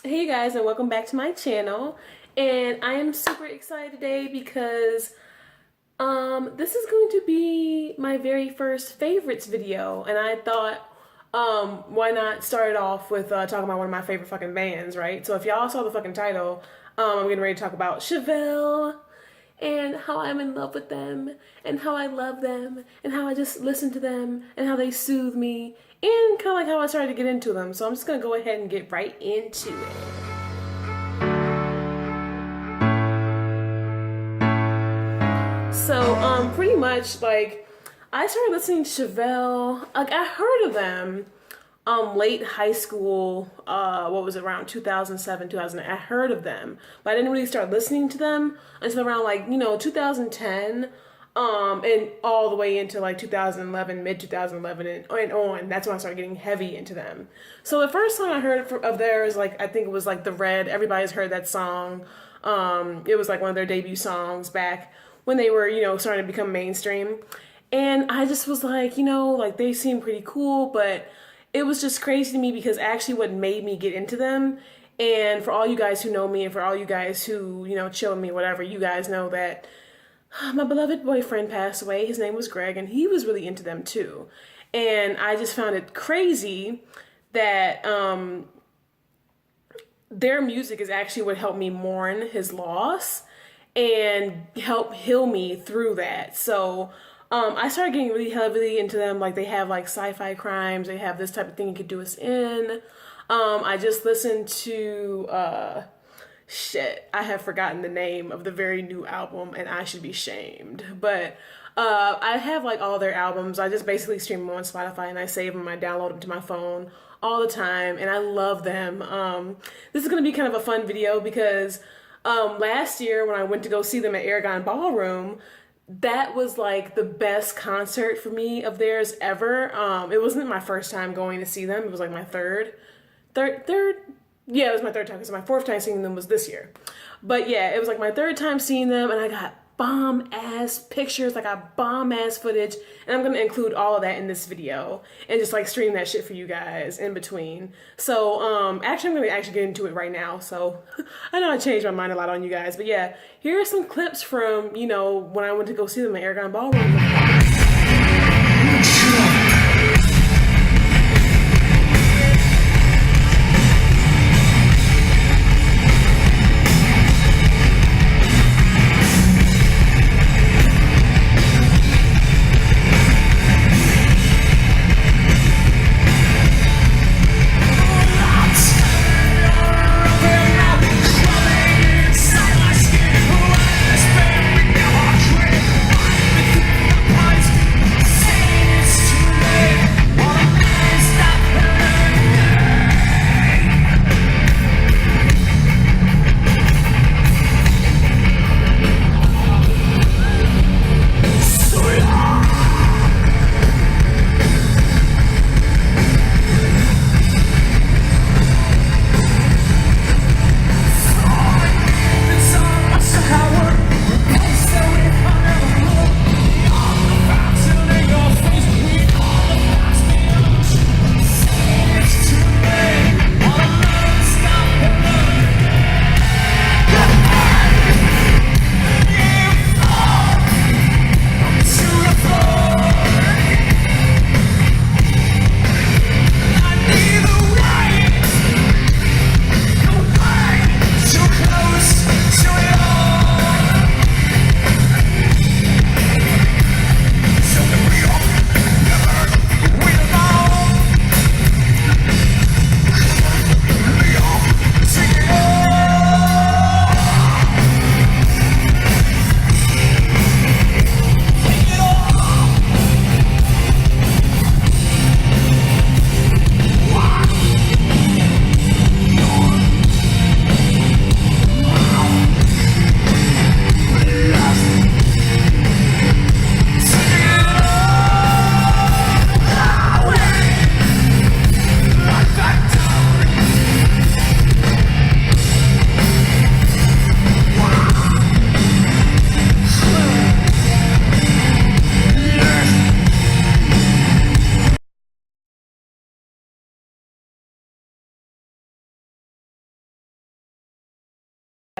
Hey you guys, and welcome back to my channel. And I am super excited today because this is going to be my very first favorites video, and I thought why not start it off with talking about one of my favorite fucking bands, right? So if y'all saw the fucking title, I'm getting ready to talk about Chevelle and how I'm in love with them and how I love them and how I just listen to them and how they soothe me and kind of like how I started to get into them. So I'm just gonna go ahead and get right into it. So pretty much like I started listening to Chevelle, like I heard of them late high school, what was it, around 2007, 2008. I heard of them, but I didn't really start listening to them until around 2010, and all the way into like 2011, mid 2011 and on. That's when I started getting heavy into them. So the first song I heard of theirs, I think it was like The Red. Everybody's heard that song. It was like one of their debut songs back when they were, starting to become mainstream. And I just was like, they seem pretty cool, but it was just crazy to me because actually what made me get into them, and for all you guys who know me and for all you guys who, chill with me, whatever, you guys know that my beloved boyfriend passed away. His name was Greg, and he was really into them too. And I just found it crazy that their music is actually what helped me mourn his loss and help heal me through that. So I started getting really heavily into them. Like they have like Sci-Fi Crimes. They have This Type of Thing You Could Do Us In. I just listened to, I have forgotten the name of the very new album and I should be shamed. But I have like all their albums. I just basically stream them on Spotify and I save them. I download them to my phone all the time and I love them. This is going to be kind of a fun video because last year when I went to go see them at Aragon Ballroom, that was like the best concert for me of theirs ever. It wasn't my first time going to see them. It was like my third. Yeah, it was my third time because my fourth time seeing them was this year. But yeah, it was like my third time seeing them and I got bomb ass pictures, I got bomb ass footage, and I'm gonna include all of that in this video and just like stream that shit for you guys in between. So actually I'm gonna actually get into it right now. So I know I changed my mind a lot on you guys, but yeah, here are some clips from, when I went to go see them at Aragon Ballroom.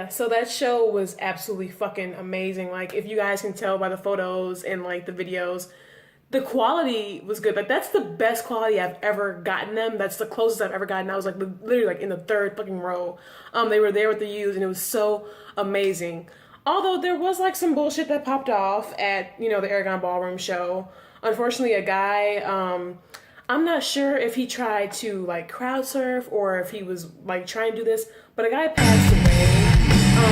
So that show was absolutely fucking amazing. Like, if you guys can tell by the photos and like the videos, the quality was good. Like, that's the best quality I've ever gotten them. That's the closest I've ever gotten. I was like literally like in the third fucking row. They were there with the youth, and it was so amazing. Although there was like some bullshit that popped off at, you know, the Aragon Ballroom show. Unfortunately, a guy, I'm not sure if he tried to like crowd surf or if he was like trying to do this, but a guy passed away. I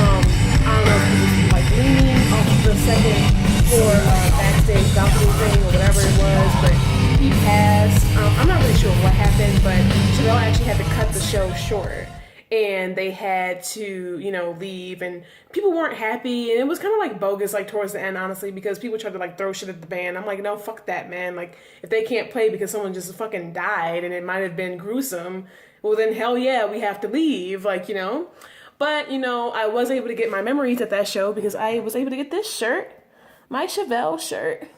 don't know if he was like leaning off the second floor backstage balcony thing or whatever it was, but he passed. I'm not really sure what happened, but Chevelle actually had to cut the show short. And they had to, you know, leave, and people weren't happy, and it was kind of like bogus, like towards the end, honestly, because people tried to like throw shit at the band. I'm like, no, fuck that, man. Like, if they can't play because someone just fucking died and it might have been gruesome, well then hell yeah, we have to leave, like, you know. But, you know, I was able to get my memories at that show because I was able to get this shirt, my Chevelle shirt,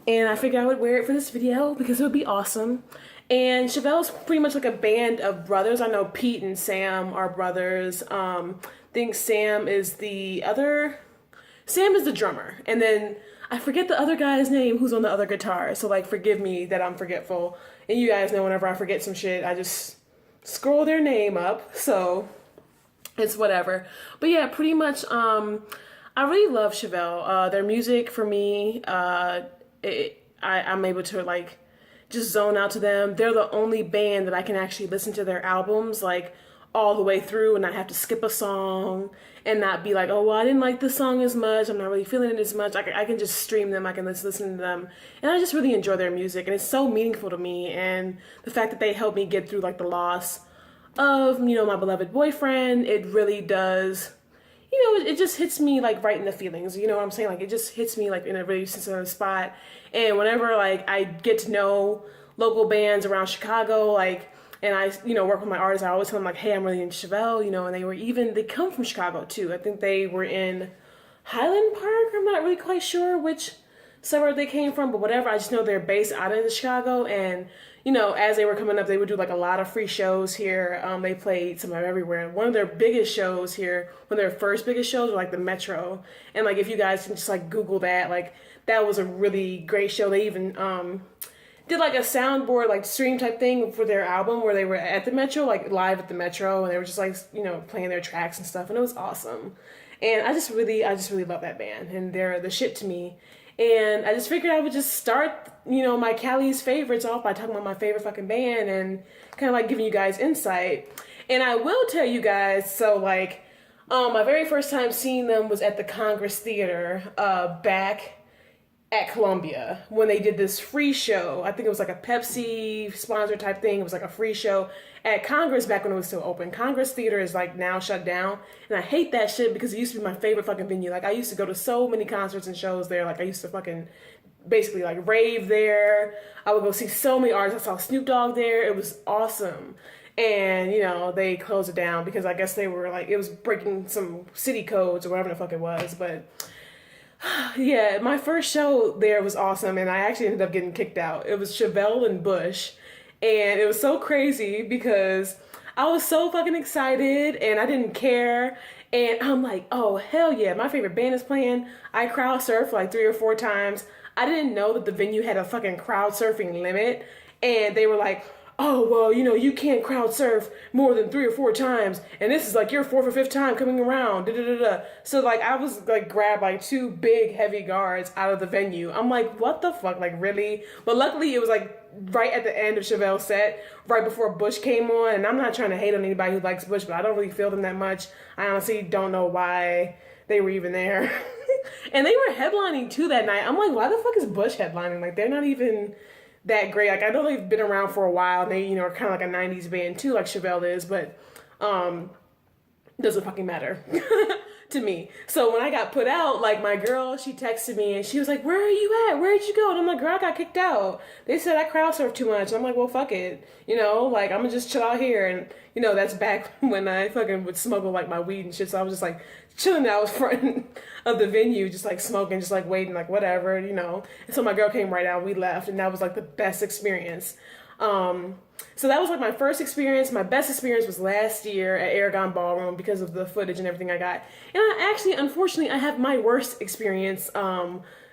and I figured I would wear it for this video because it would be awesome. And Chevelle's pretty much like a band of brothers. I know Pete and Sam are brothers. I think Sam is the drummer. And then I forget the other guy's name who's on the other guitar. So like, forgive me that I'm forgetful. And you guys know whenever I forget some shit, I just scroll their name up. So it's whatever. But yeah, pretty much, I really love Chevelle. Their music for me, I'm able to like, just zone out to them. They're the only band that I can actually listen to their albums like all the way through and not have to skip a song and not be like, oh, well, I didn't like this song as much. I'm not really feeling it as much. I can just stream them. I can listen to them. And I just really enjoy their music. And it's so meaningful to me. And the fact that they helped me get through like the loss of, you know, my beloved boyfriend, it really does, you know, it just hits me like right in the feelings. You know what I'm saying? Like, it just hits me like in a really sensitive spot. And whenever like I get to know local bands around Chicago, like, and I, you know, work with my artists, I always tell them like, hey, I'm really into Chevelle, you know, and they come from Chicago too. I think they were in Highland Park. I'm not really quite sure which suburb they came from, but whatever. I just know they're based out of Chicago. And, you know, as they were coming up, they would do like a lot of free shows here. They played somewhere everywhere. One of their biggest shows here, one of their first biggest shows were like the Metro. And like, if you guys can just like Google that, like, that was a really great show. They even did like a soundboard, like stream type thing for their album where they were at the Metro, like live at the Metro, and they were just like, you know, playing their tracks and stuff, and it was awesome. And I just really love that band, and they're the shit to me. And I just figured I would just start, you know, my Callie'S favorites off by talking about my favorite fucking band and kind of like giving you guys insight. And I will tell you guys, so like, my very first time seeing them was at the Congress Theater back at Columbia when they did this free show. I think it was like a Pepsi sponsor type thing. It was like a free show at Congress back when it was still open. Congress Theater is like now shut down, and I hate that shit because it used to be my favorite fucking venue. Like, I used to go to so many concerts and shows there. Like, I used to fucking basically like rave there. I would go see so many artists. I saw Snoop Dogg there. It was awesome. And, you know, they closed it down because I guess they were like, it was breaking some city codes or whatever the fuck it was. But yeah, my first show there was awesome, and I actually ended up getting kicked out. It was Chevelle and Bush, and it was so crazy because I was so fucking excited, and I didn't care, and I'm like, oh, hell yeah, my favorite band is playing. I crowd surfed like 3 or 4 times. I didn't know that the venue had a fucking crowd surfing limit, and they were like, oh, well, you know, you can't crowd surf more than 3 or 4 times, and this is like your 4th or 5th time coming around, da-da-da-da. So like, I was like grabbed like 2 big heavy guards out of the venue. I'm like, what the fuck, like, really? But luckily it was like right at the end of Chevelle's set, right before Bush came on, and I'm not trying to hate on anybody who likes Bush, but I don't really feel them that much. I honestly don't know why they were even there. And they were headlining too that night. I'm like, why the fuck is Bush headlining? Like, they're not even that great. Like, I know they've been around for a while, and they, you know, are kind of like a 90s band too, like Chevelle is, but doesn't fucking matter to me. So when I got put out, like, my girl, she texted me and she was like, where are you at? Where'd you go? And I'm like, girl, I got kicked out. They said I crowd surfed too much. And I'm like, well, fuck it. You know, like, I'm gonna just chill out here. And, you know, that's back when I fucking would smuggle like my weed and shit. So I was just like chilling out front of the venue, just like smoking, just like waiting, like whatever, you know. And so my girl came right out, we left, and that was like the best experience. So that was like my first experience. My best experience was last year at Aragon Ballroom because of the footage and everything I got. And I actually, unfortunately, I have my worst experience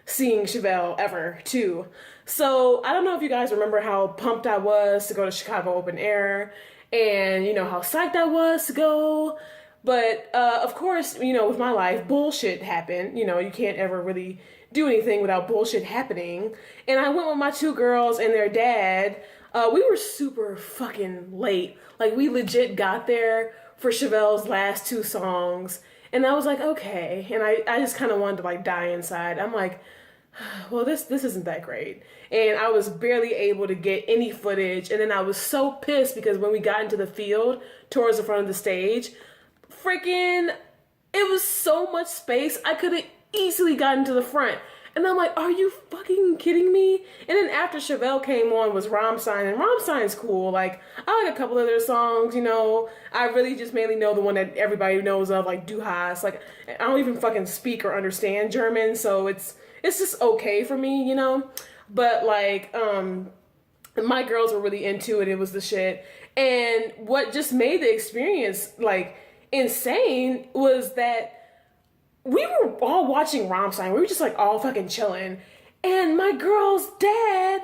seeing Chevelle ever too. So I don't know if you guys remember how pumped I was to go to Chicago Open Air, and you know how psyched I was to go. But of course, you know, with my life, bullshit happened. You know, you can't ever really do anything without bullshit happening. And I went with my two girls and their dad. We were super fucking late. Like, we legit got there for Chevelle's last two songs. And I was like, okay. And I just kind of wanted to, like, die inside. I'm like, well, this isn't that great. And I was barely able to get any footage. And then I was so pissed because when we got into the field towards the front of the stage, freaking, it was so much space. I could have easily gotten to the front. And I'm like, are you fucking kidding me? And then after Chevelle came on was Rammstein, and Rammstein's cool. Like, I like a couple of their songs, you know. I really just mainly know the one that everybody knows of, like Du Hast. Like, I don't even fucking speak or understand German, so it's just okay for me, you know. But like, my girls were really into it. It was the shit. And what just made the experience like insane was that we were all watching Rammstein. We were just like all fucking chilling. And my girl's dad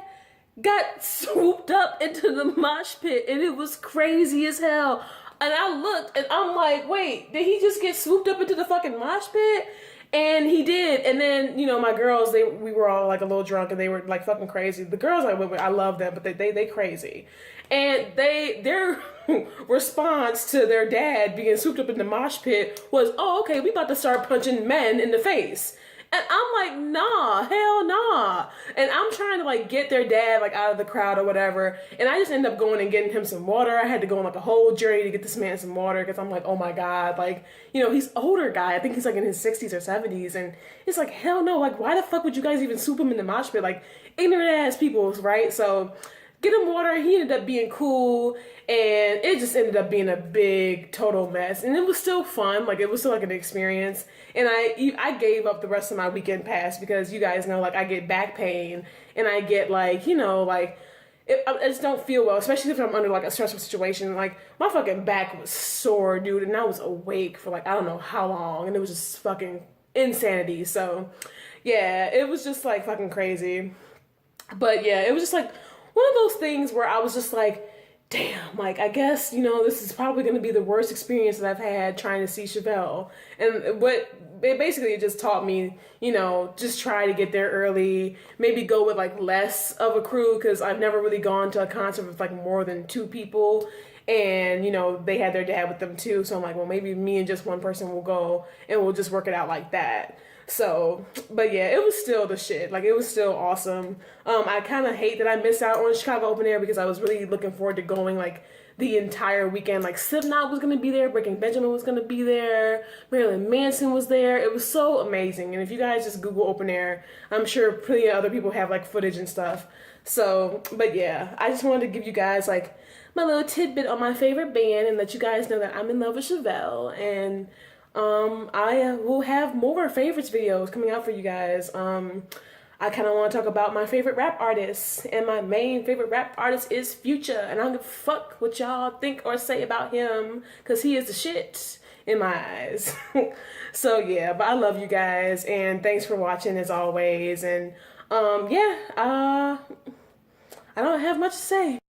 got swooped up into the mosh pit, and it was crazy as hell. And I looked and I'm like, wait, did he just get swooped up into the fucking mosh pit? And he did. And then, you know, my girls, we were all like a little drunk and they were like fucking crazy. The girls I went with, I love them, but they crazy. And their response to their dad being swooped up in the mosh pit was, oh, okay, we about to start punching men in the face. And I'm like, nah, hell nah. And I'm trying to like get their dad like out of the crowd or whatever. And I just ended up going and getting him some water. I had to go on like a whole journey to get this man some water because I'm like, oh my God, like, you know, he's older guy. I think he's like in his 60s or 70s. And it's like, hell no, like, why the fuck would you guys even swoop him in the mosh pit? Like, ignorant ass people, right? So get him water. He ended up being cool, and it just ended up being a big total mess. And it was still fun. Like, it was still like an experience. And I gave up the rest of my weekend pass because you guys know, like, I get back pain and I get like, you know, like, I just don't feel well, especially if I'm under like a stressful situation. Like, my fucking back was sore, dude, and I was awake for like I don't know how long, and it was just fucking insanity. So yeah, it was just like fucking crazy. But yeah, it was just like one of those things where I was just like, damn, like, I guess, you know, this is probably going to be the worst experience that I've had trying to see Chevelle. And what it basically just taught me, you know, just try to get there early, maybe go with like less of a crew, because I've never really gone to a concert with like more than two people. And, you know, they had their dad with them too. So I'm like, well, maybe me and just one person will go and we'll just work it out like that. So, but yeah, it was still the shit. Like, it was still awesome. I kind of hate that I missed out on Chicago Open Air because I was really looking forward to going like the entire weekend. Like, Slipknot was going to be there, Breaking Benjamin was going to be there, Marilyn Manson was there. It was so amazing. And if you guys just Google Open Air, I'm sure plenty of other people have like footage and stuff. So, but yeah, I just wanted to give you guys like my little tidbit on my favorite band and let you guys know that I'm in love with Chevelle. And I will have more favorites videos coming out for you guys. I kind of want to talk about my favorite rap artists, and my main favorite rap artist is Future, and I don't give a fuck what y'all think or say about him, because he is the shit in my eyes. So yeah, but I love you guys, and thanks for watching as always, and yeah, I don't have much to say.